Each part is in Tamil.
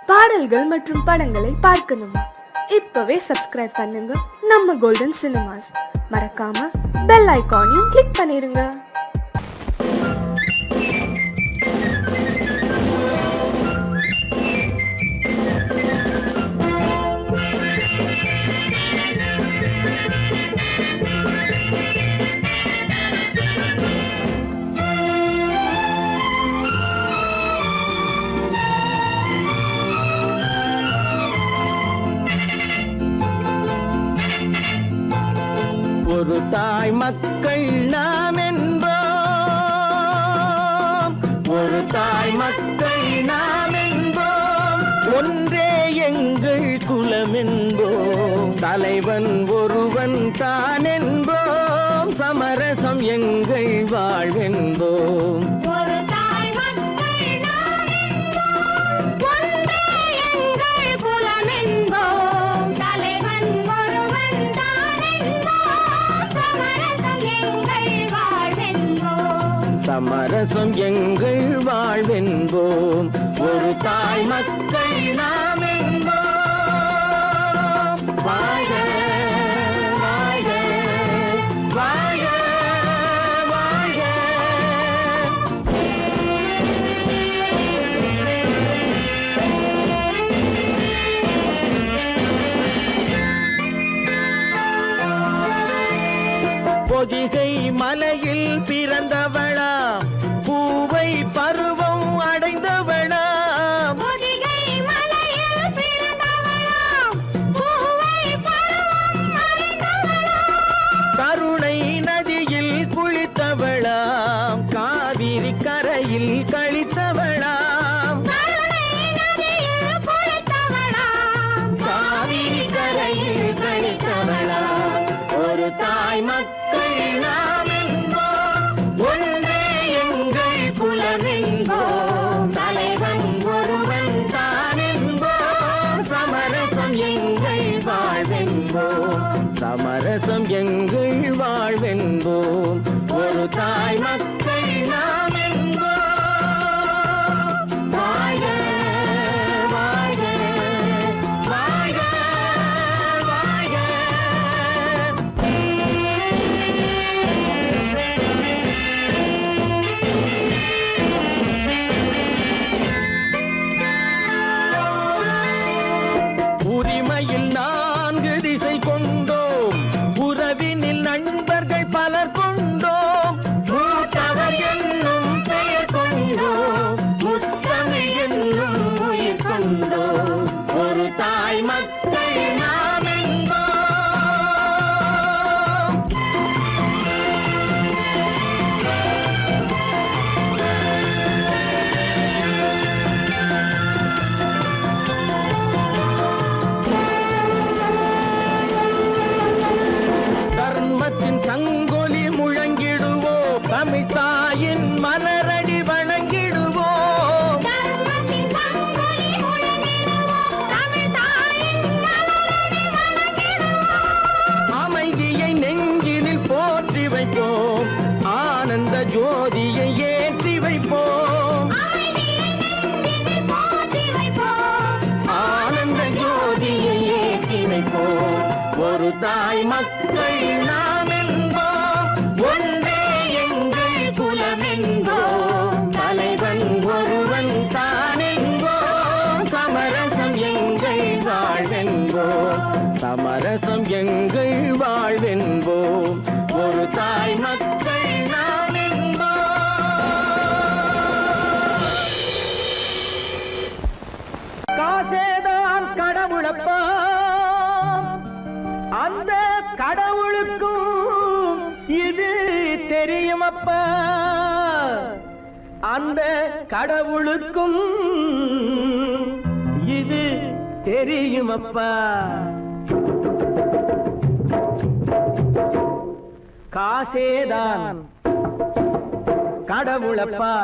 பாடல்கள் மற்றும் படங்களை பார்க்கணுமா? இப்பவே சப்ஸ்கிரைப் பண்ணுங்க நம்ம கோல்டன் சினிமாஸ். மறக்காம பெல் ஐகானையும் கிளிக் பண்ணிருங்க. ஒரு தாய் மக்கள் நாம் என்போம், ஒரு தாய் மக்கள் நாம் என்போம், ஒன்றே எங்கள் குலம் என்போம், தலைவன் ஒருவன் தான் என்போம், சமரசம் எங்கள் வாழ்வென்போம். சமரசம் எங்கள் வாழ்வென்போம், ஒரு தாய் மக்கள் நாம் என்போம். வாழ்க வாழ்க வாழ்க வாழ்க. பொதிகை மலையில் பிறந்தவளா, பூவை பருவம் அடைந்தவளா, பொதிகை மலையில் பிறந்தவளா, பூவை பருவம் அடைந்தவளா, கருணை நதியில் குளித்தவளா, காவிரி கரையில் கழித்தவளா, கருணை நதியில் குளித்தவளா, காவிரி கரையில் கழித்தவளா, ஒரு தாய் மக்கள் நாம் என்போம், ஒன்றே எங்கள் குலம் என்போம், தலைவன் ஒருவன் தான் என்போம், சமரசம் எங்கள் வாழ்வென்போம், சமரசம் எங்கள் வாழ்வென்போம், ஒரு தாய் மக்கள் நாம் என்போம். வாழ்க வாழ்க வாழ்க வாழ்க. உரிமையில் 4 திசை கொண்டோம், உறவினில் நண்பர்கள் பலர் கொண்டோம், மூத்தவர் என்னும் பெயர் கொண்டோம், முத்தமிழ் என்னும் உயிர் கொண்டோம், ஒரு தாய் மக்கள் நாம் என்போம். தர்மத்தின் சங்கொலி முழங்கிடுவோம், தமிழ் தாயின் மலரடி வணங்கிடுவோம், தர்மத்தின் சங்கொலி முழங்கிடுவோம், தமிழ் தாயின் மலரடி வணங்கிடுவோம், அமைதியை நெஞ்சினில் போற்றி வைப்போம், ஆனந்த ஜோதியை ஏற்றி வைப்போம், அமைதியை நெஞ்சினில் போற்றி வைப்போம், ஆனந்த ஜோதியை ஏற்றி வைப்போம், ஒரு தாய் மக்கள் நாம் என்போம், ஒன்றே எங்கள் குலம் என்போம், தலைவன் ஒருவன் தான் என்போம், சமரசம் எங்கள் வாழ்வென்போம், சமரசம் எங்கள் வாழ்வென்போம், ஒரு தாய் மக்கள் நாம் என்போம். காசேதான் கடவுளப்பா, அந்த கடவுளுக்கும் இது தெரியுமப்பா, அந்த கடவுளுக்கும் இது தெரியுமப்பா. காசேதான் கடவுளப்பா,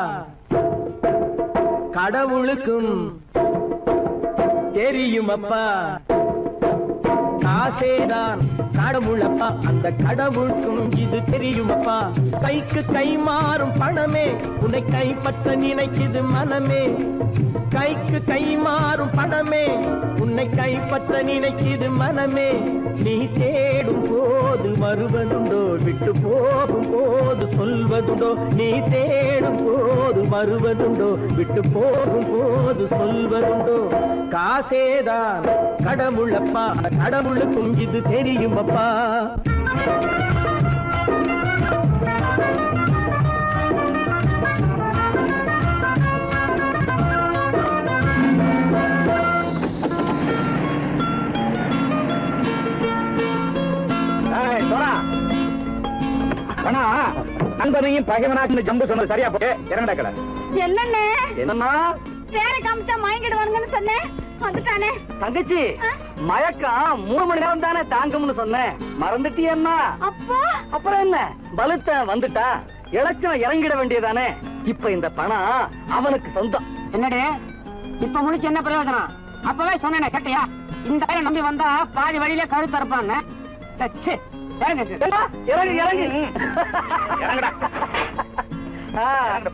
கடவுளுக்கும் தெரியுமப்பா, காசேதான் கடவுளப்பா, அந்த கடவுளுக்கும் இது தெரியுமப்பா. கைக்கு கை மாறும் பணமே உன்னை கைப்பற்ற நினைக்குது மனமே, கைக்கு கை மாறும் பணம் பணமே உன்னை கைப்பற்ற நினைக்குது மனமே நீ தேடும் போது வருவதுண்டோ விட்டு போகும் போது சொல்வதுண்டோ நீ தேடும் போது வருவதுண்டோ விட்டு போகும் போது சொல்வதுண்டோ காசேதான் கடவுளப்பா கடவுளுக்கும் இது தெரியுமப்பா நண்பனையும் பகைவனாக்கு ஜம்பு சொன்னது சரியா போட்டு இறங்கடக்கல என்னண்ணே என்னன்னா வேற காமிச்சா மயங்கிடுவானுங்கன்னு சொன்னேன் வந்துட்டானே தங்கச்சி மயக்கம் 3 மணி நேரம் தானே தாங்கும்னு சொன்னேன் மறந்துட்டியம்மா அப்பா அப்புறம் என்ன பலுத்த வந்துட்டா இலச்சம் இறங்கிட வேண்டியதானே இப்ப இந்த பணம் அவனுக்கு சொந்தம் என்னடே இப்ப முடிச்சு என்ன பிரயோஜனம் அப்பவே சொன்னேனே கேட்டியா இந்த பேரை நம்பி வந்தா பாதி வழியில கழுத்து இருப்பான்னு இறங்கு இறங்கு இறங்குடா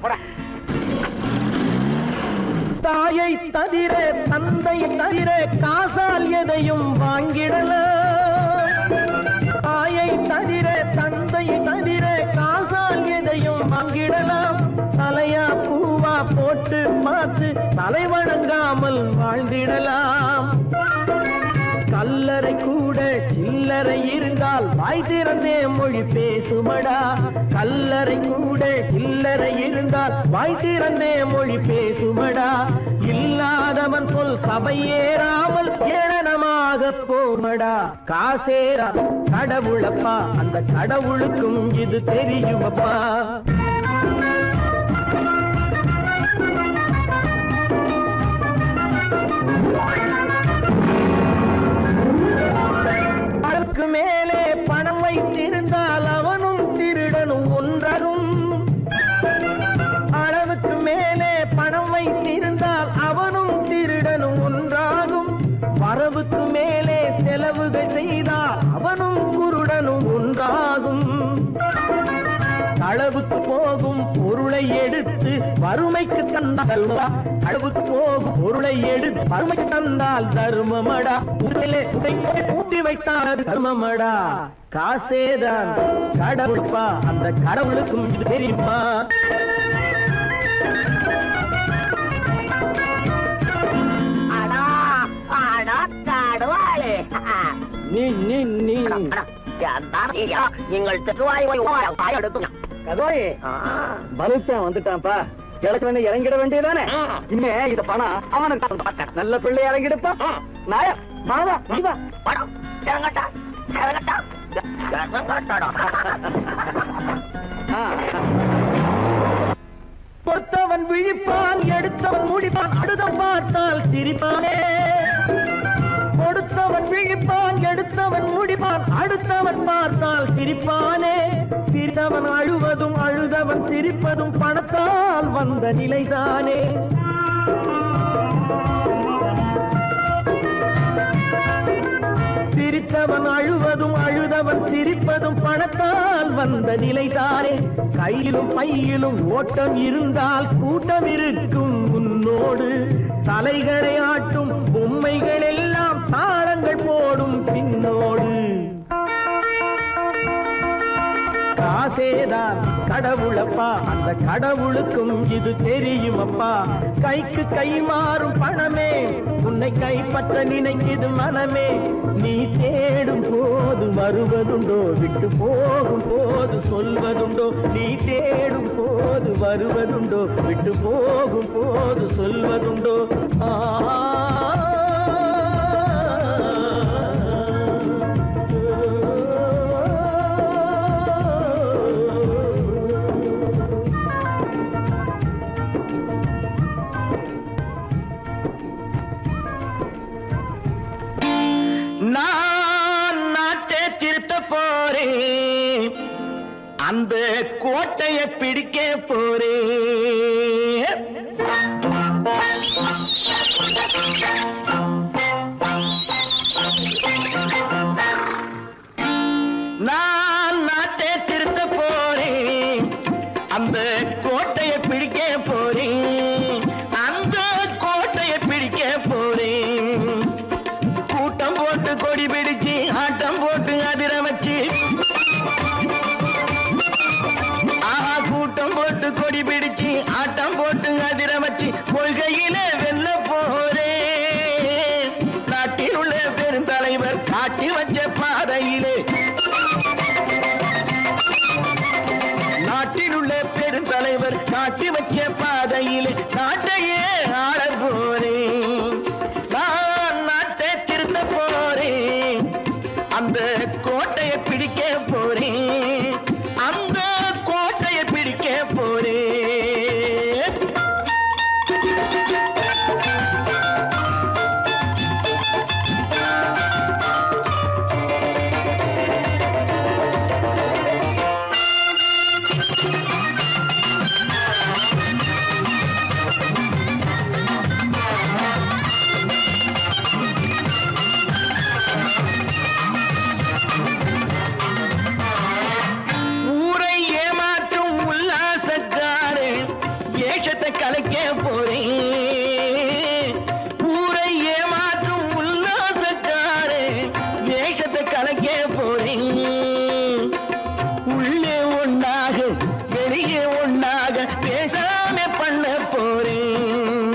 போடா தாயை தவிர தந்தை தவிர காசால் எதையும் வாங்கிடலாம் தாயை தவிர தந்தை தவிர காசால் எதையும் வாங்கிடலாம் தலையா பூவா போட்டு பார்த்து தலை வணங்காமல் வாழ்ந்திடலாம் கல்லறை கூட சில்லறை இருந்தால் வாய் திறந்தே மொழி பேசுமடா கல்லறை கூட சில்லறை இருந்தால் வாய் திறந்தே மொழி பேசுமடா இல்லாதவன் சொல் சபையேறாமல் ஏளனமாக போமடா காசேரா கடவுளப்பா அந்த கடவுளுக்கும் இது தெரியுமப்பா அளவுக்கு மேலே பணம் வைத்திருந்தால் அவனும் திருடனும் ஒன்றரும் அளவுக்கு மேலே பணம் வைத்திருந்தால் அவனும் திருடனும் ஒன்றாகும் வரவுக்கு மேலே செலவுகள் செய்தால் அவனும் குருடனும் ஒன்றாகும் அளவுக்கு போகும் பொருளை எடுத்து வறுமைக்கு தந்தால் அளவுக்கு போகும் பொருளை எடுத்து வறுமைக்கு தந்தால் தர்மமடா ஊட்டி வைத்தால் தர்மமடா காசேதான் கடவுள்பா அந்த கடவுளுக்கும் இது தெரியுமா நீ நீங்கள் எடுத்துங்க கதோயே பலுத்தான் வந்துட்டான்ப்பா கிழக்கு இறங்கிட வேண்டியதானே இனிமே இத பணம் அவனுக்கு நல்ல பிள்ளை இறங்கிடுப்பா நாயா மாவா இதுவா படம் இறங்கட்டா இறங்கட்டா கொடுத்தவன் விழிப்பான் எடுத்தவன் முடிப்பான் அடுத்தவன் பார்த்தால் சிரிப்பானே கொடுத்தவன் விழிப்பான் எடுத்தவன் முடிப்பான் அடுத்தவன் பார்த்தால் சிரிப்பானே சிரித்தவன் அழுவதும் அழுதவன் சிரிப்பதும் பணத்தால் வந்த நிலைதானே சிரித்தவன் அழுவதும் அழுதவன் சிரிப்பதும் பணத்தால் வந்த நிலைதானே கையிலும் பையிலும் ஓட்டம் இருந்தால் கூட்டம் இருக்கும் உன்னோடு தலைகளை ஆட்டும் பொம்மைகள் எல்லாம் தாளங்கள் போடும் பின்னோடு காசேதான் கடவுளப்பா அந்த கடவுளுக்கும் இது தெரியுமப்பா கைக்கு கை மாறும் பணமே உன்னை கைப்பற்ற நினைக்குது மனமே நீ தேடும் போது வருவதுண்டோ விட்டு போகும் போது சொல்வதுண்டோ நீ தேடும் போது வருவதுண்டோ விட்டு போகும் போது சொல்வதுண்டோ நான் நாட்டை திருத்த போறேன் அந்த கோட்டையை பிடிக்க போறேன் நான் நாட்டை திருத்த போறேன் அந்த கோட்டையை பிடிக்க போறேன் அந்த கோட்டையை பிடிக்க போறேன் பெருந்தலைவர் காட்டி வச்ச பாதையிலே நாட்டில் உள்ள பெருந்தலைவர் காட்டி வச்ச பாதையிலே நாட்டையே ஆள போறேன். நான் நாட்டை திருத்த போறேன். அந்த கோட்டையை பிடிக்க போறேன். அந்த கோட்டையை பிடிக்க போறேன். ஊரை ஏமாற்றும் உல்லாசக்காரே வேஷத்தை கலைக்க போறேன். ஊரை ஏமாற்றும் உல்லாசக்காரே வேஷத்தை கலைக்க போறேன். உள்ளே ஒண்ணாக வெளியே ஒண்ணாக பேசாம பண்ண போறேன்.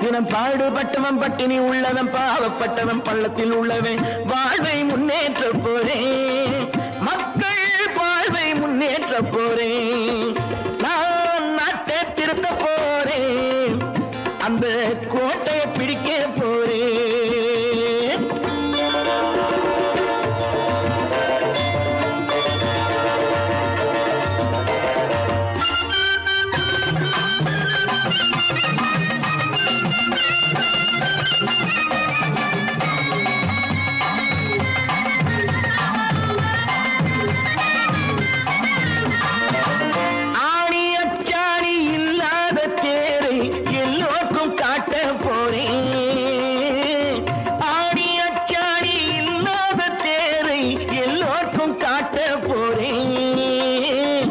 தினம் பாடுபட்டவன் பட்டினி உள்ளவன் பாவப்பட்டவன் பள்ளத்தில் உள்ளவன் வாழ்வை முன்னேற்ற போறேன். மக்கள் வாழ்வை முன்னேற்ற போறேன். நான் நாட்டை திருத்த போறேன். அந்த கோட்டையை பிடிக்க போறேன். ஆணி அச்சாணி இல்லாத தேரை எல்லோருக்கும் காட்ட போறேன். ஆணி அச்சாணி இல்லாத தேரை எல்லோருக்கும் காட்ட போறேன்.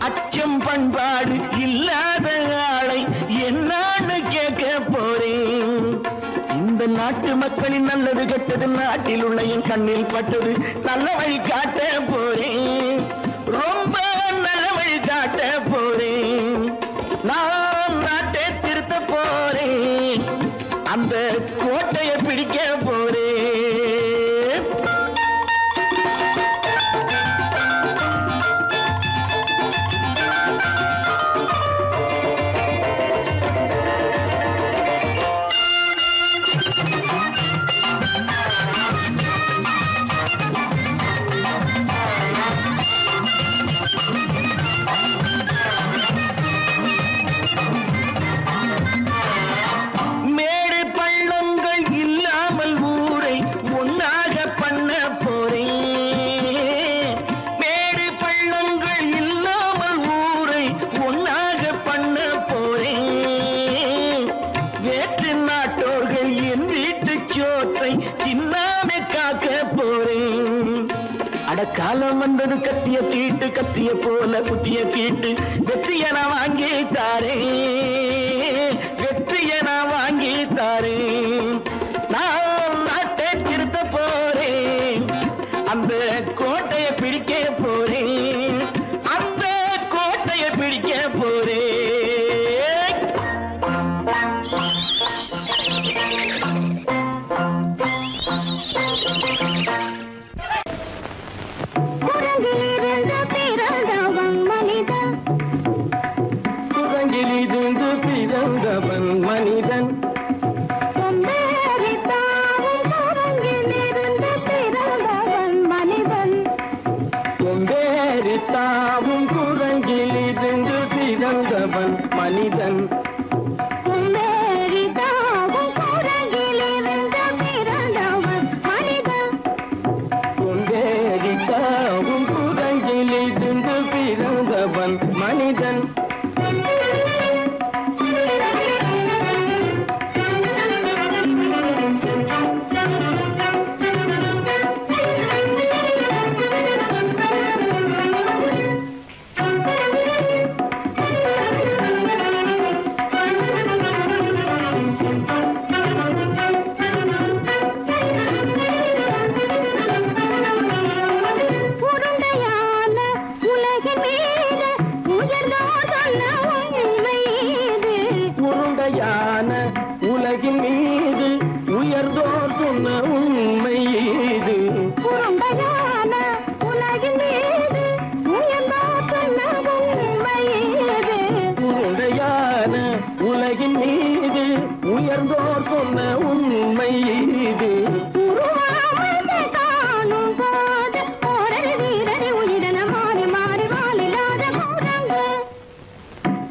அச்சம் பண்பாடு இல்லாத ஆளை என்னான்னு கேட்க போறேன். இந்த நாட்டு மக்களின் நல்லது கெட்டது நாட்டில் உள்ள என் கண்ணில் பட்டது நல்ல வழி காட்ட போறேன். ரொம்ப நல்ல வழி காட்ட போறேன். நான் நாட்டை திருத்த போறேன். அந்த கோட்டையை பிடிக்க போறேன். மேடு பள்ளங்கள் இல்லாமல் ஊரை ஒன்னாக பண்ண போறேன். மேடு பள்ளங்கள் இல்லாமல் ஊரை ஒன்னாக பண்ண போறேன். வேற்று நாட்டோர்கள் என் வீட்டு சோற்றை தின்னாமே காக்க போறேன். அடக்காலம் வந்தது கத்திய தீட்டு கத்திய போல குத்திய தீட்டு வெற்றிய நான் வாங்கி தாரேன். வெற்றிய நான் வாங்கி தாரேன். நான் நாட்டை திருத்த போறேன். அந்த கோட்டையை பிடிக்க போறேன். அந்த கோட்டையை பிடிக்க போறேன். குரங்கிலிருந்து பிறந்தவன் மனிதன். குரங்கிலிருந்து பிறந்தவன் மனிதன். கொம்பேறித்தாவும் குரங்கிலிருந்து பிறந்தவன் மனிதன். கொம்பேறித்தாவும் குரங்கிலிருந்து பிறந்தவன் மனிதன். கொம்பேறித்தாவும் குரங்கிலிருந்து பிறந்தவன் மனிதன். கொம்பேறித்தாவும் குரங்கிலிருந்து பிறந்தவன் மனிதன். உருண்டையான உலகின் மீது உயர்ந்தோர் சொன்ன உண்மை இது. உருண்டையான உலகின் மீது உயர்ந்தோர் சொன்ன உண்மை உண்மை இது உருவாமையை காணும் போது ஓரடி வீரடி உயிரென மாறி மாறி வாலில்லாத கூடங்கு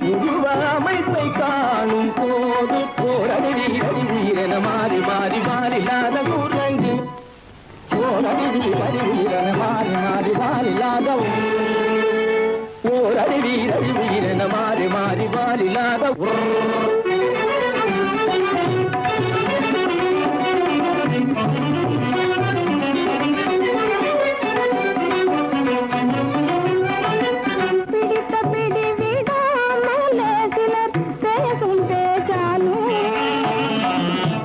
உருவாமைப்பை காணும் போது போரடி வீரடி வீரன மாறி மாறி வாரில்லாத குரங்கு போரடி வீரடி வீரன மாறி மாறி வாரில்லாத போரடி வீரடி வீரன மாறி மாறி வாரில்லாத பிடித்த பிடி விடாமலே சிலர் பேசும் பேச்சாலும்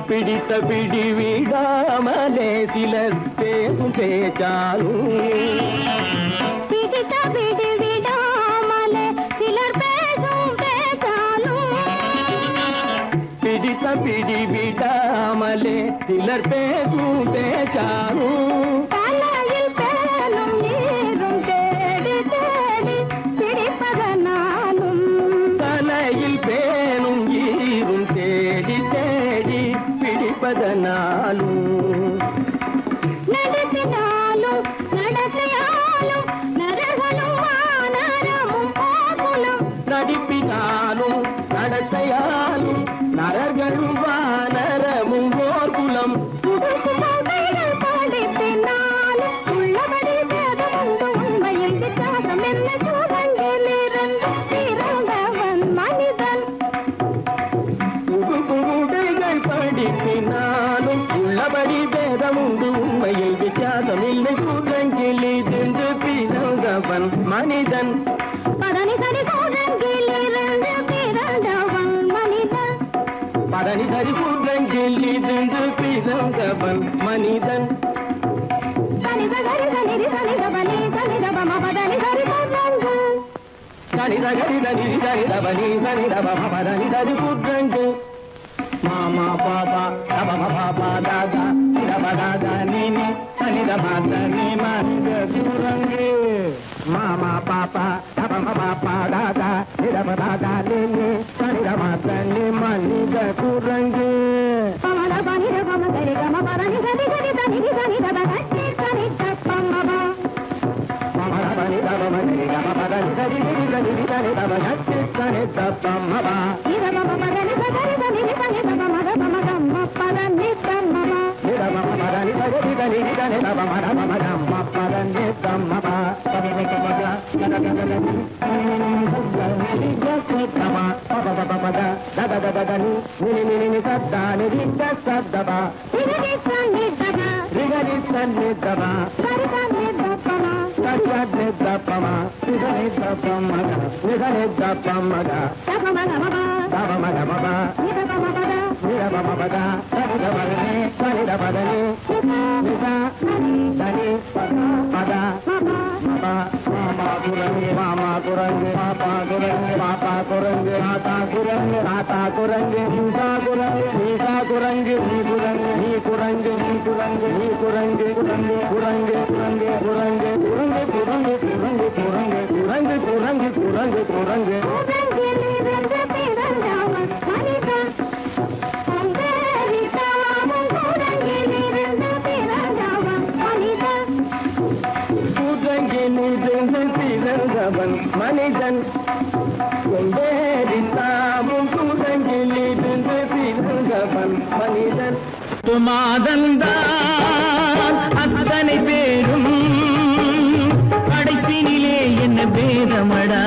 பிடித்த பிடி விடாமலே சிலர் பேசும் பேச்சாலும் பிடித்த பிடி விடாமலே சிலர் பேசும் பேச்சாலும் பிடித்த பிடி விடாமலே சிலர் பேசும் பேச்சாலும் தலையில் பேலும் நீரும் தேடி தேடி பிடிப்பதனாலும் தலையில் பேணும் ஈரும் தேடி தேடி பிடிப்பதனாலும் நடத்தினாலும் நடத்தையாலும் நரகளும் வானரமும் கோகுலம் நடிப்பினாலும் நடத்தையாலும் நரர்களும் வானரமும் ஓர்குலம் புதுசுமைகள் படிப்பினாலும் உள்ளபடி வேதமுண்டு உண்மையில் வித்தியாசம் என்ன சூழங்கிலிருந்து பிறந்தவன் மனிதன் புதுடைகள் படிப்பினாலும் உள்ளபடி பேதமுண்டு உண்மையில் வித்தியாசம் இல்லை குரங்கிலிருந்து பிறந்தவன் மனிதன் பதனி சரி சூழங்கிலிருந்து பிறந்தவன் மனிதன் பதனி சரி குரங்கிலிருந்து பிறந்தவன் மனிதன் சனித சரி சனிதி சனித பனி சனித பம பதனி சரி சூழங்கு சனித கரித நிதி சரிதபனி சனிதப பதனி சரி குரங்கு மாமா பாபா தப பாபா தாதா நிதப தாதா நீனி சனித மாத நீ மனித குரங்கு மாமா பாப்பா தப பாப்பா தாதா நிதப தாதா நீனி சனித மாத நீ மனித குரங்கு பமத பனித பம சரி கம பதனி சரி சரி சனிதி சனித பகட்டி சனி தப்பமப பமரபனி தப மனி தப பதனி சரி நிதி சனி தப கட்டி சனி தப்பமப இத பம பதனி சரி சனிதி சனி தப மத பம கம்ம பதனி தம்மப நிதப பதனி சரி நிதி சனி தப மத பம கம்ம பதனி தம்மப பதனி தப கதகதனி தம பப பப பத தத தத தனி நினி நினி சத்த நிதி சத்தப இதி சனி தப ரிகரி சன்னி தப சரி சனி தப்பம சத்யத்னி தப்பம நிதனி தப்பமக நிதனி தப்பமக தபம கமப தப மக மப இத பம பத நிதப மபத சனித பதனி சனித பதனி நித சனி பத மப மாமா குரங்கு மாமா குரங்கு பாப்பா குரங்கு பாப்பா குரங்கு மாதா குரங்கு மாதா குரங்கு நீசா குரங்கு நீசா குரங்கு நீ குரங்கு நீ குரங்கு நீ குரங்கு நீ குரங்கு குரங்கு குரங்கு குரங்கு குரங்கு குரங்கு குரங்கு குரங்கு குரங்கு குரங்கு குரங்கு குரங்கு கூடங்கிலிருந்து பிறந்தவன் மனிதன் அந்தரித்தாமும் கூடங்கிலிருந்து பிறந்தவன் மனிதன் கூட்டங்கிலிருந்து பிறந்தவன் மனிதன் கொண்டேறித்தாமும் கூட்டங்கிலிருந்து பிறந்தவன் மனிதன் மாதந்தான் அத்தனை பேரும் படைப்பினிலே என்ன பேதமடா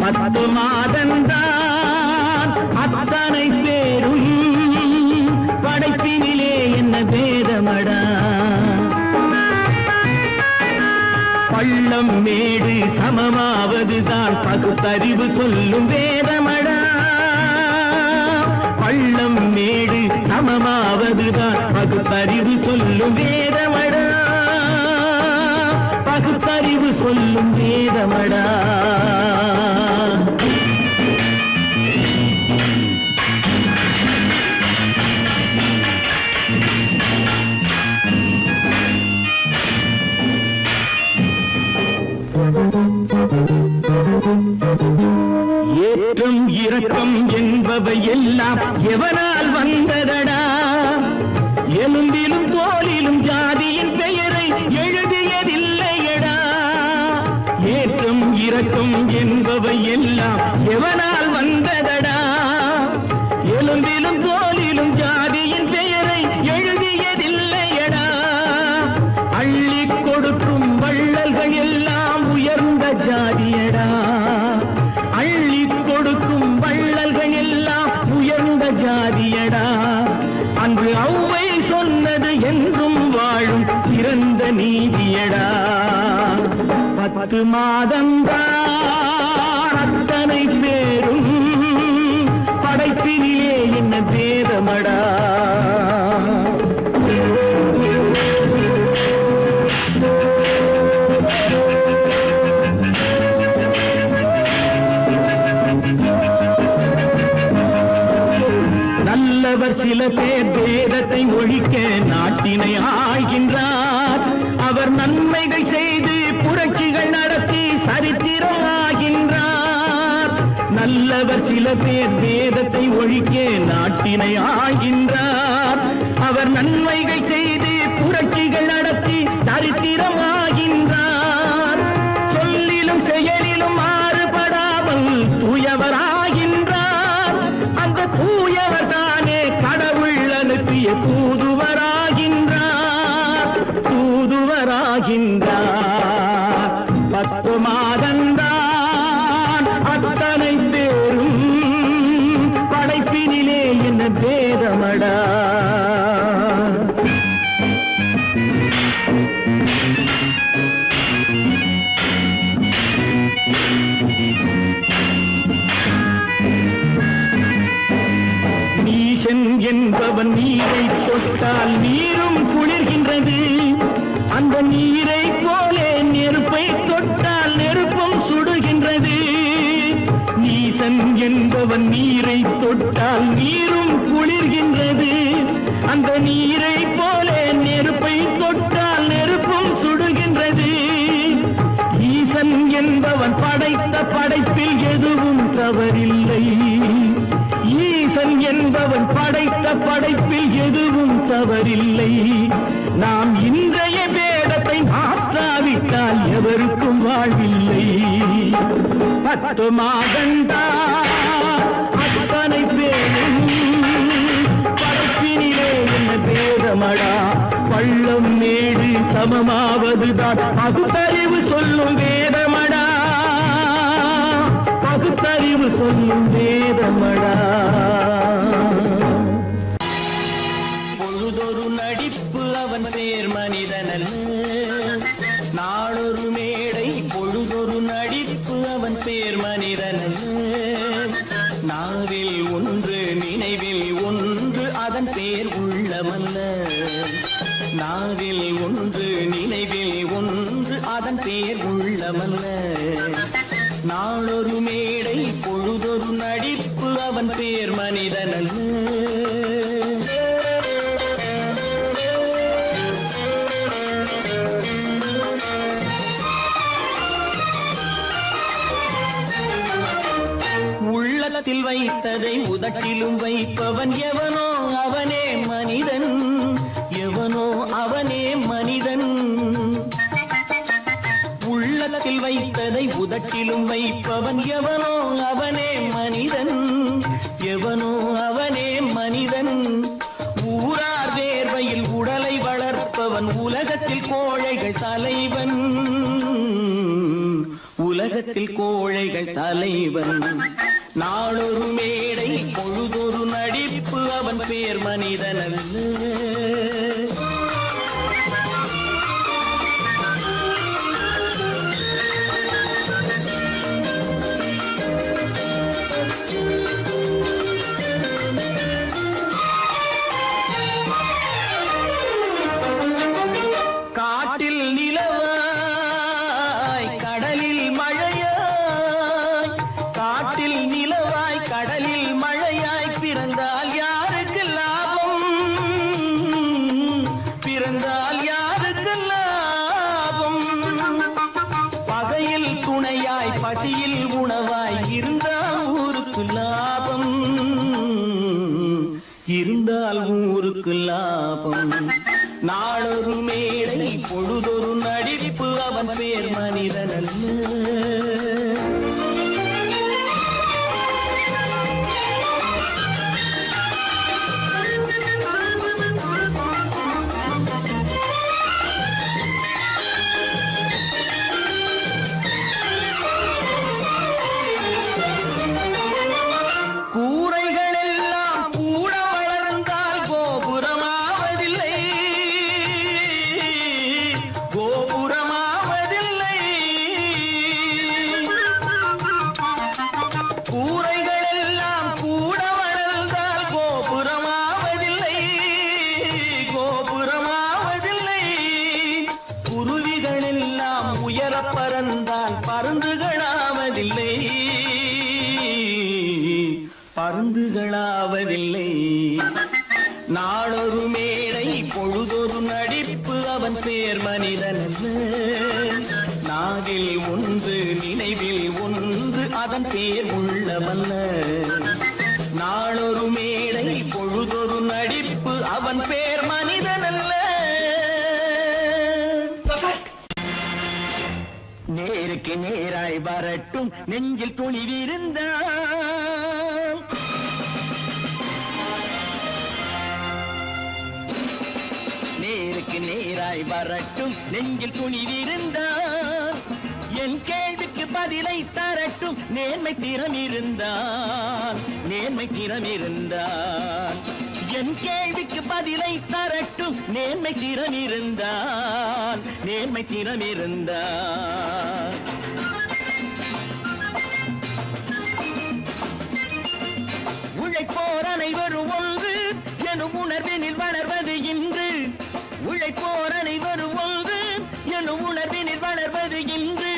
10 மாதந்தான் அத்தனை பேரும் படைப்பினிலே என்ன பேதமடா பள்ளம் மேடு சமமாவதுதான் பகுத்தறிவு சொல்லும் வேதமடா பள்ளம் மேடு சமமாவதுதான் பகுத்தறிவு சொல்லும் வேதமடா பகுத்தறிவு சொல்லும் வேதமடா ஏற்றம் இரக்கம் என்ப என்பவை எல்லாம் எவனால் வந்ததடா எலும்பிலும் தோலிலும் ஜாதியின் பெயரை எழுதியதில்லையடா ஏற்றம் இரக்கம் என்பவை எல்லாம் எவனால் வந்ததடா எலும்பிலும் தோலிலும் ஜாதியின் பெயரை எழுதியதில்லையடா அள்ளி கொடுக்கும் வள்ளல்கள் எல்லாம் உயர்ந்த ஜாதியடா அள்ளி கொடுக்கும் வள்ளல்கள் எல்லாம் உயர்ந்த ஜாதியடா அன்று ஔவை சொன்னது என்றும் வாழும் சிறந்த நீதியடா 10 மாதம்தான் அத்தனை பேரும் படைப்பினிலே என்ன பேதமடா நல்லவர் சில பேர் வேதத்தை ஒழிக்க நாட்டினை ஆள்கின்றார் அவர் நன்மைகள் செய்து புரட்சிகள் நடத்தி சரித்திரம் ஆகின்றார் நல்லவர் சில பேர் வேதத்தை ஒழிக்க நாட்டினை ஆள்கின்றார் அவர் நன்மைகள் செய்து புரட்சிகள் நடத்தி சரித்திரம் ஆகின்றார் சொல்லிலும் செயலிலும் மாறுபடாமல் தூயவராகின்றார் அந்த தூயவர் தானே கடவுள் அனுப்பிய தூதுவராகின்றார் 10 மாதந்தான் அத்தனை பேரும் படைப்பினிலே என்ன பேதமடா நீசன் என்பவன் நீரை தொட்டால் நீரும் குளிர்கின்றது அந்த நீரை போலே நெருப்பை தொட்டால் நெருப்பும் சுடுகின்றது நீசன் என்பவன் நீரை தொட்டால் நீரும் குளிர்கின்றது அந்த நீரை போலே நெருப்பை தொட்டால் நெருப்பும் சுடுகின்றது ஈசன் என்பவன் படைத்த படைப்பில் எதுவும் தவறில்லை ஈசன் என்பவன் படைத்த படைப்பில் எதுவும் தவறில்லை நாம் இன்றைய வேதத்தை மாற்றாவிட்டால் எவருக்கும் வாழ்வில்லை 10 மாதந்தான் அத்தனை பேரும் படைப்பினிலே என்ன பேதமடா பள்ளம் மேடு சமமாவதுதான் பகுத்தறிவு சொல்லும் வேதமடா பகுத்தறிவு சொல்லும் வேதமடா பொழுதொரு நடிப்பு அவன் பேர் மனிதனல்ல நாளொரு மேடை பொழுதொரு நடிப்பு அவன் பேர் மனிதனல்ல நாவில் ஒன்று நினைவில் ஒன்று அதன் பேர் உள்ளமல்ல நாவில் ஒன்று நினைவில் ஒன்று அதன் பேர் உள்ளமல்ல நாளொரு மேடை பொழுதொரு நடிப்பு அவன் பேர் மனிதனல்ல உள்ளத்தில் வைத்ததை உதட்டிலும் வைப்பவன் எவனோ அவனே மனிதன் எவனோ அவனே மனிதன் உள்ளத்தில் வைத்ததை உதட்டிலும் வைப்பவன் எவனோ அவனே மனிதன் எவனோ அவனே மனிதன் ஊரார் வேர்வையில் உடலை வளர்ப்பவன் உலகத்தில் கோழைகள் தலைவன் உலகத்தில் கோழைகள் தலைவன் நாளொரு மேடை பொழுதொரு நடிப்பு அவன் பேர் மனிதனல்ல காட்டில் நிலவாய் கடலில் மழையாய் காட்டில் நிலவாய் கடலில் மழையாய் பிறந்தால் யாருக்கு லாபம் இருந்தால் ஊருக்கு லாபம். நாளொரு மேடை பொழுதொரு நடிப்பு அவன் பேர் மனிதனல்ல. பருந்துகளாவதில்லை. நாளொரு மேடை பொழுதொரு நடிப்பு அவன் பேர் மனிதனல்ல. நாவில் ஒன்று நினைவில் ஒன்று அதன் பேர் உள்ளவல்ல. நாளொரு மேடை பொழுதொரு நடிப்பு அவன் பேர் மனிதனல்ல. நேருக்கு நேராய் வரட்டும் நெஞ்சில் துணிவிருந்தான். நேருக்கு நேராய் வரட்டும் நெஞ்சில் துணிவிருந்தான். என் கேள்விக்கு பதிலை தரட்டும் நேர்மை திறம் இருந்தான். நேர்மை திறம் இருந்தான். என் கேள்விக்கு பதிலை தரட்டும் நேர்மை திறம் இருந்தான். நேர்மை திறம் இருந்தான். உழைப்போர் அனைவரும் ஒன்று எனும் உணர்வினில் வளர்வது இன்று. உழைப்போர் அனைவரும் ஒன்று எனும் உணர்வினில் வளர்வது இன்று.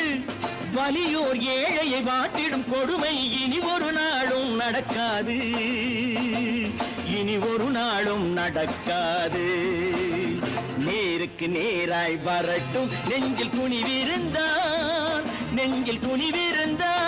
வலியோர் ஏழையை வாட்டிடும் கொடுமை இனி ஒரு நாளும் நடக்காது. இனி ஒரு நாளும் நடக்காது. நேருக்கு நேராய் வரட்டும் நெஞ்சில் துணிவிருந்தான். நெஞ்சில் துணிவிருந்தான்.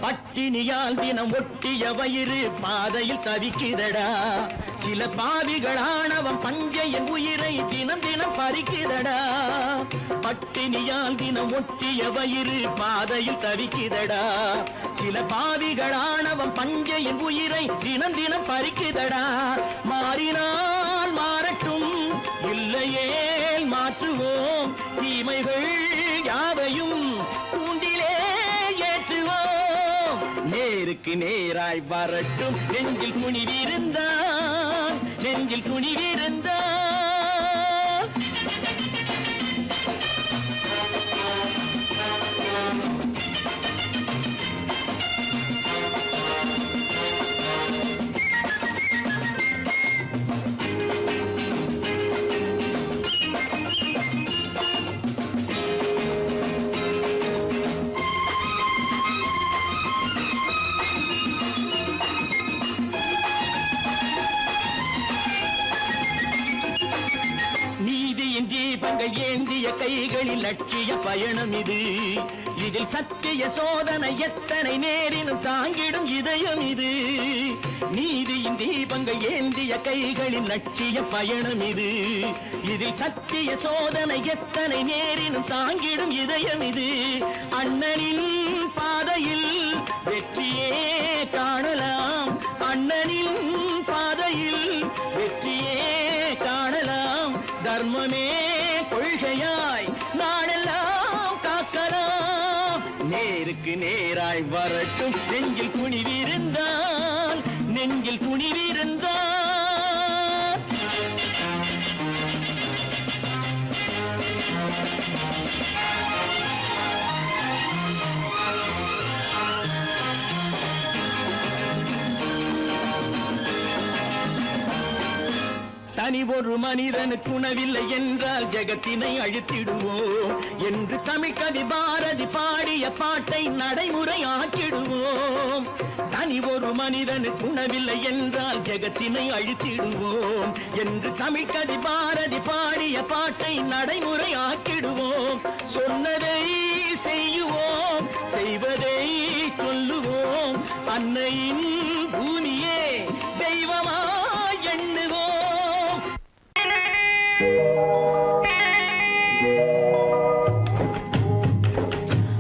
பட்டினியால் தினம் ஒட்டிய வயிறு பாதையில் தவிக்குதடா. சில பாவிகளானவன் பஞ்சையின் உயிரை தினம் தினம் பறிக்குதடா. பட்டினியால் தினம் ஒட்டிய வயிறு பாதையில் தவிக்குதடா. சில பாவிகளானவன் பஞ்சையின் உயிரை தினம் தினம் பறிக்குதடா. மாறினால் மாறட்டும் இல்லையே மாற்றுவோம். தீமைகள் யாவையும் கூண்டிலே ஏற்றுவோம். நேருக்கு நேராய் வரட்டும் நெஞ்சில் துணிவிருந்தான். நெஞ்சில் துணிவிருந்தான். தீபங்கள் ஏந்திய கைகளில் லட்சிய பயணம் இது. இதில் சத்திய சோதனை எத்தனை நேரினும் தாங்கிடும் இதயம் இது. நீதியின் தீபங்கள் ஏந்திய கைகளில் லட்சிய பயணம் இது. இதில் சத்திய சோதனை எத்தனை நேரினும் தாங்கிடும் இதயம் இது. அண்ணனின் பாதையில் வெற்றியே காணலாம். அண்ணனின் பாதையில் வெற்றியே காணலாம். தர்மமே கொள்கையாய் நாளெல்லாம் காக்கலாம். நேருக்கு நேராய் வரட்டும் நெஞ்சில் துணிவிருந்தான். நெஞ்சில் துணிவிருந்தான். தனி ஒரு மனிதனுக்கு உணவில்லை என்றால் ஜெகத்தினை அழித்திடுவோம் என்று தமிழ்கவி பாரதி பாடிய பாட்டை நடைமுறையாக்கிடுவோம். தனி ஒரு மனிதனுக்கு உணவில்லை என்றால் ஜெகத்தினை அழித்திடுவோம் என்று தமிழ்கவி பாரதி பாடிய பாட்டை நடைமுறையாக்கிடுவோம். சொன்னதை செய்யுவோம், செய்வதை சொல்லுவோம், அன்னையின் பூமியே தெய்வமா எண்ணுவோம்.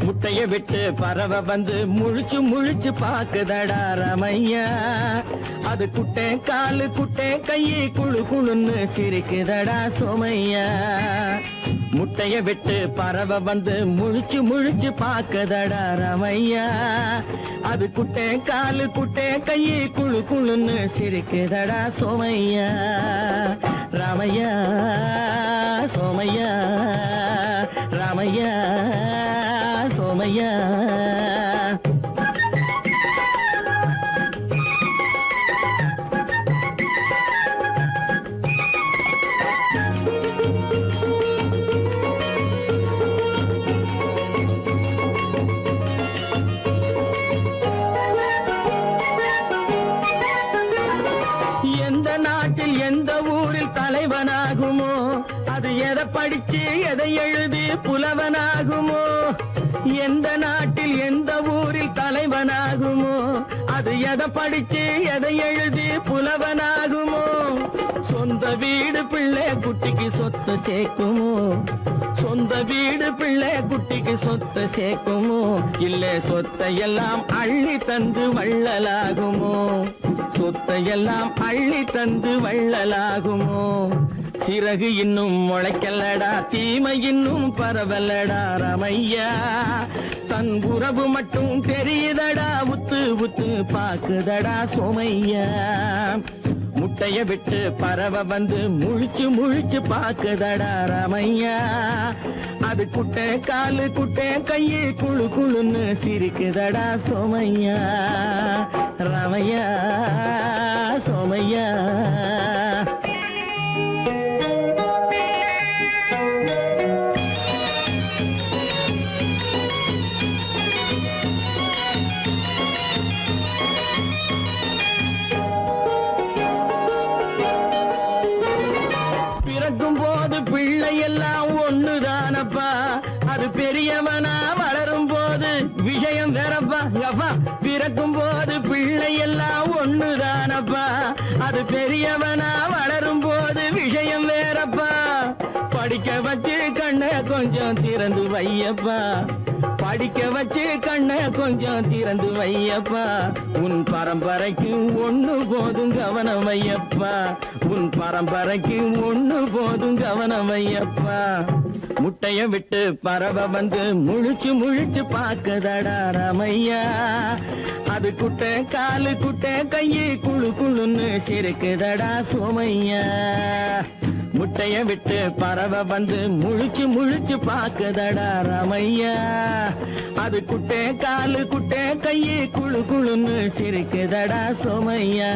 முட்டைய விட்டு பறவை வந்து முழிச்சு முழிச்சு பாக்குதடா ரமையா. அது குட்டை காலு குட்டை கையை குழு குழுன்னு சிரிக்குதடா சோமையா. முட்டைய விட்டு பறவை வந்து முழிச்சு முழிச்சு பாக்குதடா ரமையா. அது குட்டை காலு குட்டை கையை குழு குழுன்னு சிரிக்குதடா சோமையா. ராமையா சோமையா, ராமையா சோமையா. எந்த நாட்டில் எந்த ஊரில் தலைவனாகுமோ, அது எதை படிச்சு எதை எழுதி புலவனாகுமோ. எந்த நாட்டில் எந்த ஊரில் தலைவனாகுமோ, அது எதை படிச்சு எதை எழுதி புலவனாகுமோ. சொந்த வீடு பிள்ளை குட்டிக்கு சொத்து சேர்க்குமோ, சொந்த வீடு பிள்ளை குட்டிக்கு சொத்து சேர்க்குமோ. இல்ல சொத்தையெல்லாம் அள்ளி தந்து வள்ளலாகுமோ, சொத்தையெல்லாம் அள்ளி தந்து வள்ளலாகுமோ. சிறகு இன்னும் முளைக்கல்லடா, தீமை இன்னும் பரவலடா ரமையா. தன் உறவு மட்டும் தெரியுதடா, உத்து உத்து பாக்குதடா சோமையா. முட்டைய விட்டு பறவை வந்து முழிச்சு முழிச்சு பாக்குதடா ரமையா. அது குட்டை காலு குட்டை கையை குழு குழுன்னு சிரிக்குதடா சோமையா. ரமையா சோமையா. பிறக்கும் போது பிள்ளை எல்லாம் ஒண்ணுதானப்பா, அது பெரியவனா வளரும் போது விஷயம் வேறப்பா. அப்பா பிறக்கும் போது பிள்ளை எல்லாம் ஒண்ணுதானப்பா, அது பெரியவனா வளரும் போது விஷயம் வேறப்பா. படிக்க வச்சு கண்ணை கொஞ்சம் திறந்து வையப்பா, படிக்க வச்சு கண்ணை கொஞ்சம் திறந்து வையப்பா. உன் பரம்பரைக்கு ஒண்ணு போதும் கவனம் வையப்பா, உன் பரம்பரைக்கு ஒண்ணு போதும் கவனம் வையப்பா. முட்டைய விட்டு பறவை வந்து முழிச்சு முழிச்சு பாக்குதடா ரமையா. அது குட்டை காலு குட்டை கையை குழு குழுன்னு சிரிக்குதடா சோமையா. முட்டைய விட்டு பறவை வந்து முழிச்சு முழிச்சு பாக்குதடா ரமையா. அது குட்டை காலு குட்டை கையை குழு குழுன்னு சிரிக்குதடா சோமையா.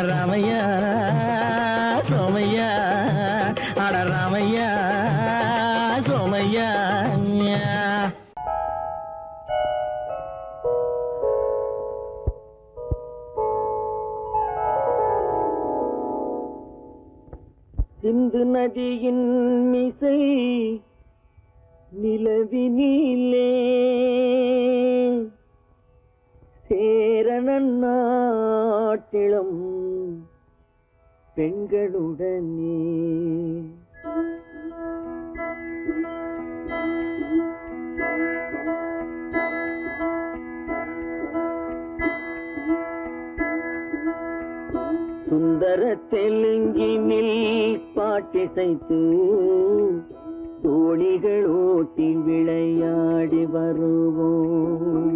ரமையா சோமையா, அட ரமையா சோமையா. சிந்து நதியின் மிசை நிலவினிலே சேரணன் நாட்டிளம் பெண்களுடனே சுந்தர தெலுங்கினில் பாட்டிசைத்து தோணிகள் ஓட்டி விளையாடி வருவோம்.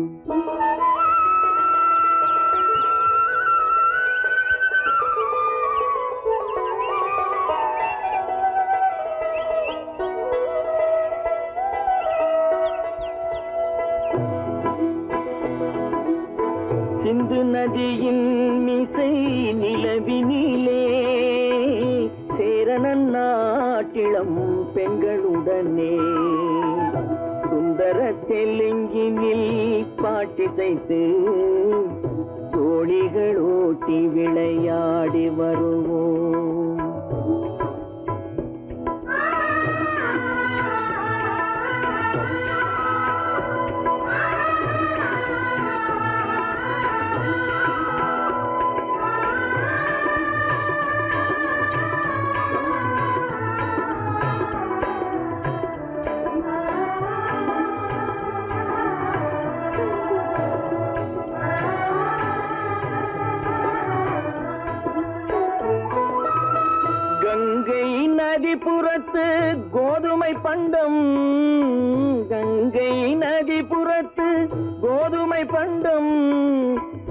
சிந்து நதியின் மிசை நிலவினிலே பெண்களுடனே சுந்தர தெலுங்கினில் பாட்டிசைத்து தோழிகள் ஓட்டி விளையாடி வருவோம். கங்கை நதிபுறத்து கோதுமை பண்டம், கங்கை நதிபுறத்து கோதுமை பண்டம்,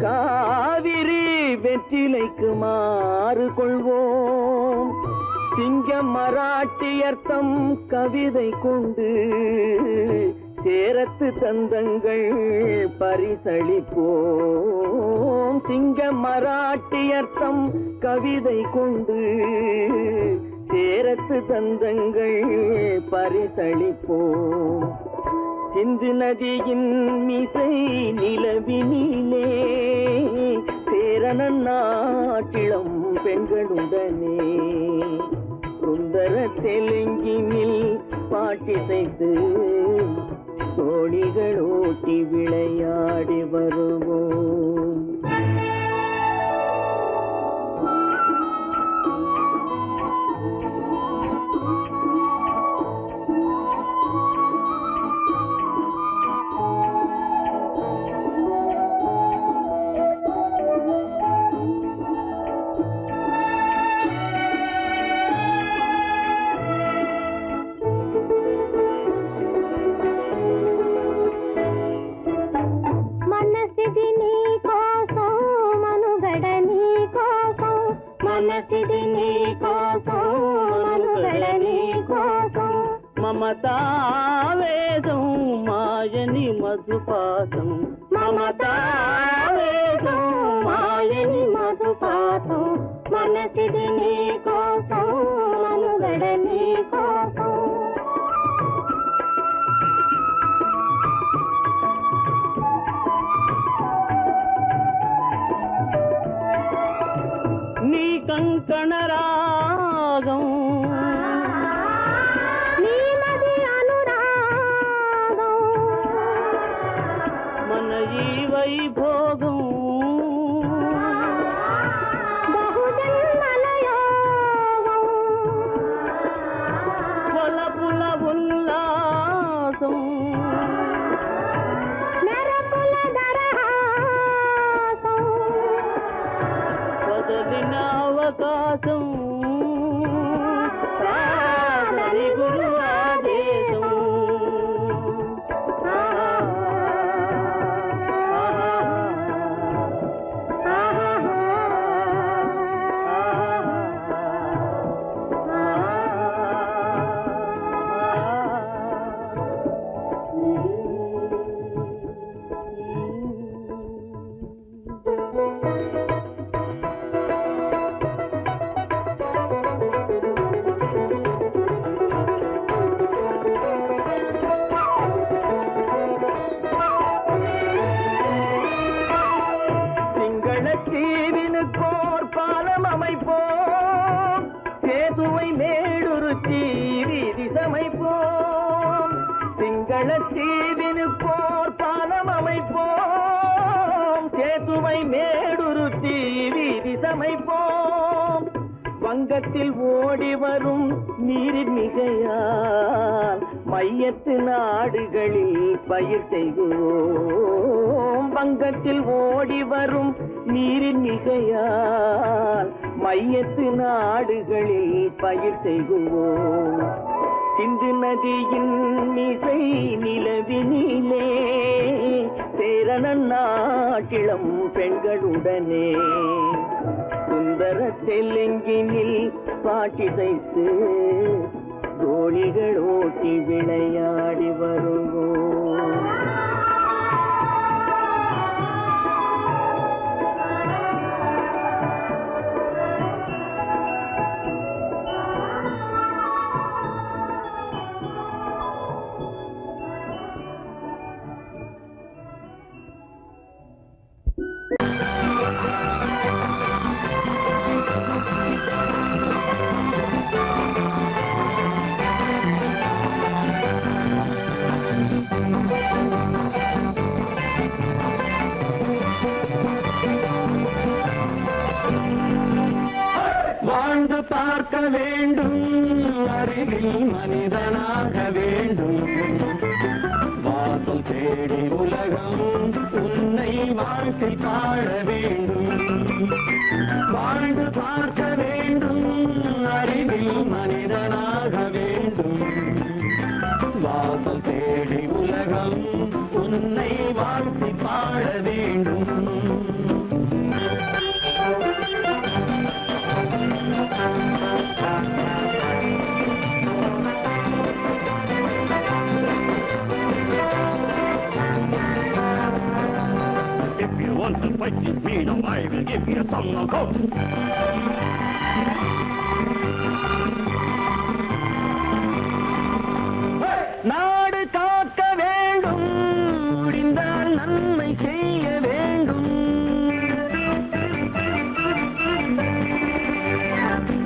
காவிரி வெற்றிலைக்கு மாறு கொள்வோம். சிங்க மராட்டியர்த்தம் கவிதை கொண்டு சேரத்து தந்தங்கள் பரிசளிப்போம். சிங்க மராட்டியர்த்தம் கவிதை கொண்டு சேரத்து தந்தங்கள் பரிசளிப்போம். சிந்து நதியின் மிசை நிலவினிலே சேரணன் நாட்டிளம் பெண்களுடனே சுந்தர தெலுங்கினில் பாட்டிசைத்து தோழிகள் ஓட்டி விளையாடி வருவோம். మమతావేదం మాయని మధుపాతం, మమతావేదం మాయని మధుపాతం, మనసిది నీ కోసం మనుగడ నీ కోసం. నీ కంకణ రాగం వైభోగం బహుజన్మలయోగం కొలపుల ఉల్లాసం మెరపుల దరహాసం వదలిన అవకాశం సాధని గురు ఆదేశం. தீவினுக்கோர் பாலம் அமைப்போம், சேதுவை மேடுருத்தி வீதி சமைப்போம். சிங்கள தீவினுக்கோர் பாலம் அமைப்போம், சேதுவை மேடுருத்தி வீதி சமைப்போம். வங்கத்தில் ஓடி வரும் நீரின் மிகையால் மையத்து நாடுகளில் பயிர் செய்வோம். வங்கத்தில் ஓடி வரும் நீரின் மிகையால் மையத்து நாடுகளில் பயிர் செய்வோம். சிந்து நதியின் மிசை நிலவினிலே சேரணன் நாட்டிளம் பெண்களுடனே சுந்தர தெலுங்கினில் பாட்டிசைத்து தோழிகள் ஓட்டி விளையாடி வருவோம். வாழ்ந்து பார்க்க வேண்டும், அருகில் மனிதனாக வேண்டும். வாசல் தேடி உலகம் உன்னை வாழ்த்தி பாட வேண்டும். வாழ்ந்து பார்க்க வேண்டும், அருகில் மனிதனாக வேண்டும். வாசல் தேடி உலகம் உன்னை வாழ்த்தி பாட வேண்டும். If you want to fight with me, now I will give you a song of hope. நாடு காக்க வேண்டும், முடிந்தால் நன்மை செய்ய வேண்டும்.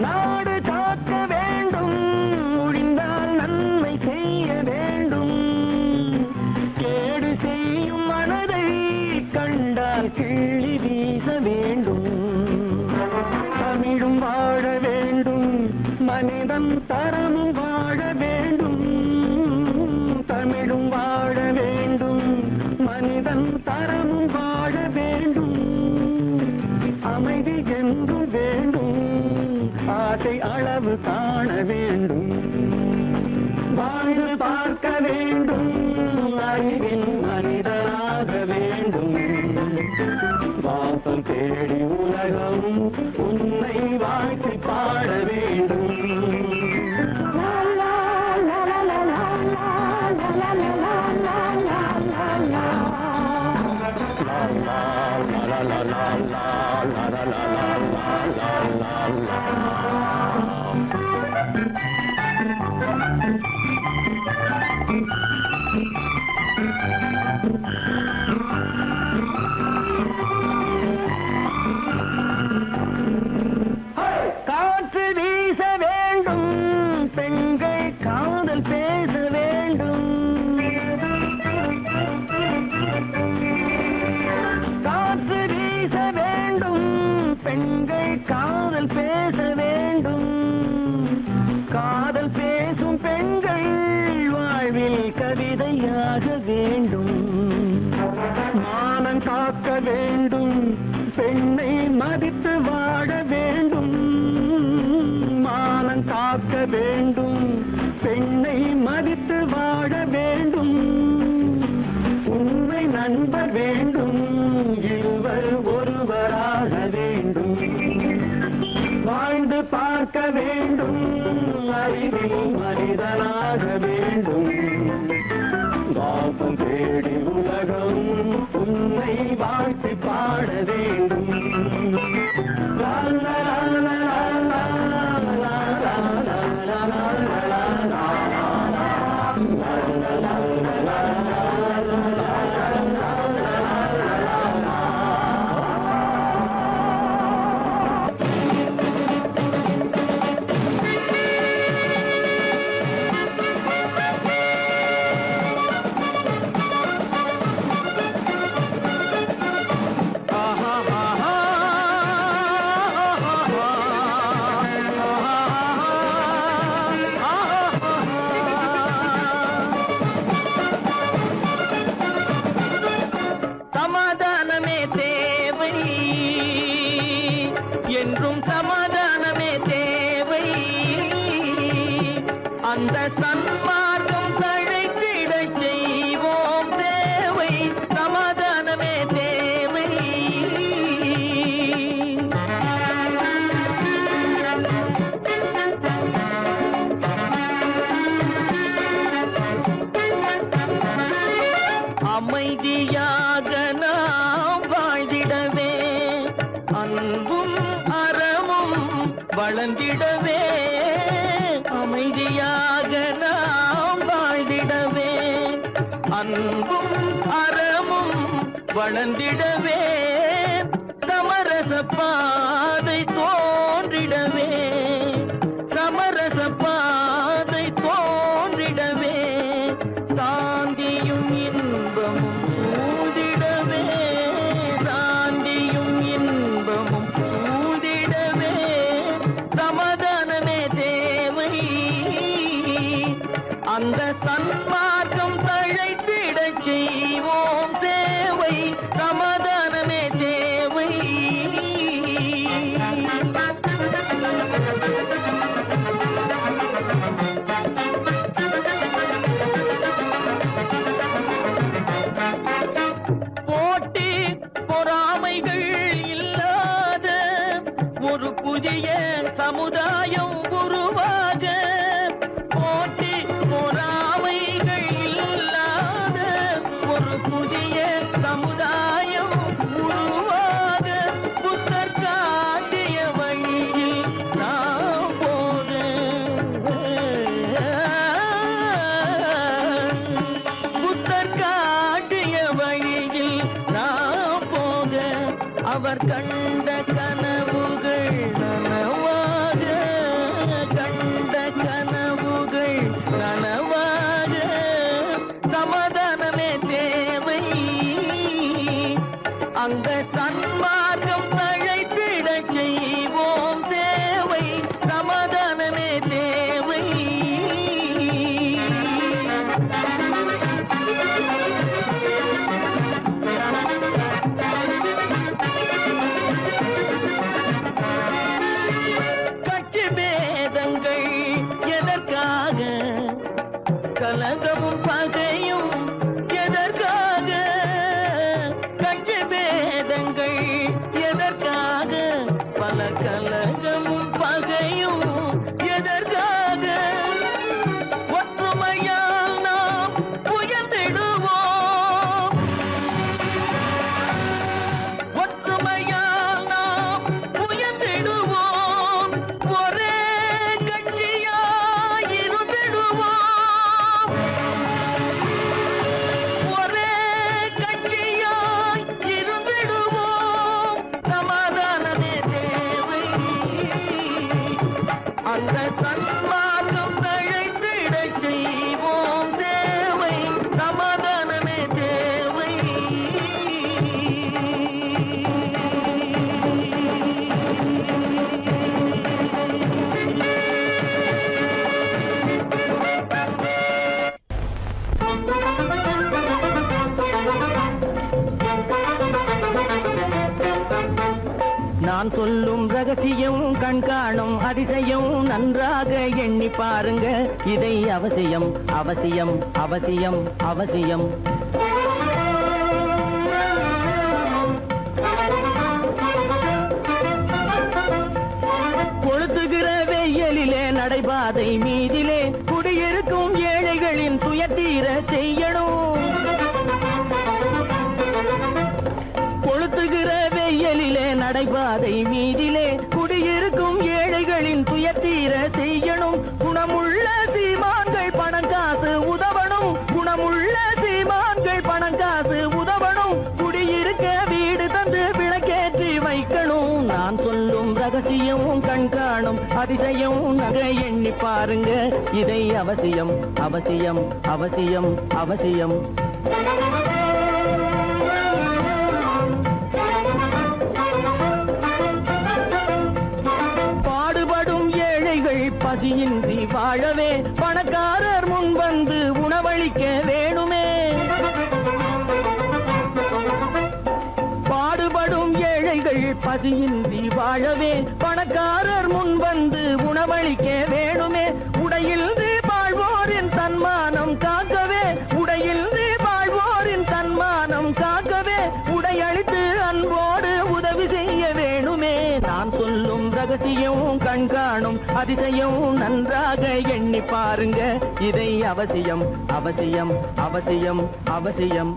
நாடு காக்க வேண்டும், முடிந்தால் நன்மை செய்ய வேண்டும். கேடு செய்யும் மனதை கண்டால் கிள்ளி வீச வேண்டும். தமிழும் வாழ வேண்டும், மனிதன் தரமும் வாழ வேண்டும். தமிழும் வாழ வேண்டும், மனிதன் தரமும் வாழ வேண்டும். அமைதி என்று வேண்டும், ஆசை அளவு காண வேண்டும். வாழ்ந்து பார்க்க வேண்டும், அறிவின் மனிதனாக வேண்டும். வாசம் தேடி உலகம் உன்னை வாழ்த்தி பாட வேண்டும். காற்று வீச வேண்டும், பெண்கள் காதல் பேச வேண்டும். காற்று வீச வேண்டும், பெண்கள் காதல் பேச வேண்டும். காதல் பேசும் பெண்கள் வாழ்வில் கவிதையாக வேண்டும். மானம் காக்க வேண்டும், பெண்ணை மதித்து வாழ வேண்டும். மானம் காக்க வேண்டும், பெண்ணை மதித்து வாழ வேண்டும். உண்மை நண்பர் வேண்டும், இருவர் ஒருவராக வேண்டும். வாழ்ந்து பார்க்க வேண்டும், அறிவில் மனிதனாக வேண்டும். வாசம் தேடி உலகம் உன்னை வாழ்த்தி பாட வேண்டும். லா லா லா லா லா லா லா லா லா லா. சமாதானமே தேவை, என்றும் சமாதானமே தேவை. அந்த சன்மார்க்கம் தழைத்திடச் செய்வோம் சேவை. சமாதானமே தேவை. அமைதியாக நாம் வாழ்ந்திடவே, அன்பும் அறமும் வளர்ந்திடவே. அமைதியாக நாம் வாழ்ந்திடவே, அன்பும் அறமும் வளர்ந்திடவே. சமரச பாதை தோன்றிடவே, சமரச பாதை தோன்றிடவே. சாந்தியும் இன்பமும் சூழ்ந்திடவே, சாந்தியும் இன்பமும் சூழ்ந்திடவே. சமத புதிய சமுதாயம் உருவாக போட்டி பொறாமைகள் இல்லாத ஒரு புதிய சமுதாயம் உருவாக புத்தர் காட்டிய வழியில் நாம் போக புத்தர் காட்டிய வழியில் நாம் போக அவர் கண்ட கனவுகள் நனவாக கண்ட கனவுகள் நனவாக சமாதானமே தேவை அங்க சன்மார்க்கம் தழைத்திடச் செய்வோம் சேவை சமாதானமே தேவை கட்சி பேதங்கள் எதற்காக கலகமும் பகையும் எதற்காக கட்சி பேதங்கள் எதற்காக பல கலகமும் பகையும் எதற்காக ஒற்றுமையால் நாம் உயர்ந்திடுவோம் ஒற்றுமையால் நாம் உயர்ந்திடுவோம் ஒரே கட்சியாய் இருந்திடுவோம் ஒரே கட்சியாய் இருந்திடுவோம் சமாதானமே தேவை அந்த சன்மார்க்கம் தழைத்திடச் செய்வோம் தேவை சமாதானமே தேவை நான் சொல்லும் ரகசியம் கண்காணும் அதிசயம் நன்றாக எண்ணி பாருங்க இதை அவசியம் அவசியம் அவசியம் அவசியம் கொளுத்துகிற வெயிலிலே நடைபாதை மீதிலே குடியிருக்கும் ஏழைகளின் துயத்தீர செய்யணும் கொளுத்துகிற வெயிலிலே நடைபாதை மீதிலே குடியிருக்கும் ஏழைகளின் துயத்தீர செய்யணும் குணமுள்ள சீமான்கள் பணம் காசு உதவணும் குணமுள்ள சீமான்கள் பணம் காசு உதவணும் குடியிருக்க வீடு தந்து விளக்கேற்றி வைக்கணும் நான் சொல்லும் ரகசியம் கண்காணும் அதிசயம் நகை எண்ணி பாருங்க இதை அவசியம் அவசியம் அவசியம் அவசியம் பாடுபடும் ஏழைகள் பசியின்றி வாழவே பணக்காரர் முன் வந்து உணவளிக்க வேணுமே பாடுபடும் ஏழைகள் பசியின்றி வாழவே பணக்காரர் முன் வந்து உணவளிக்க வேணுமே உடையில் வாழ்வோரின் தன்மானம் காக்கவே உடையில் வாழ்வோரின் தன்மானம் காக்கவே உடையளித்து அன்போடு உதவி செய்ய வேணுமே நான் சொல்லும் ரகசியம் கண்காணும் அதிசயம் நன்றாக எண்ணி பாருங்க இதை அவசியம் அவசியம் அவசியம் அவசியம்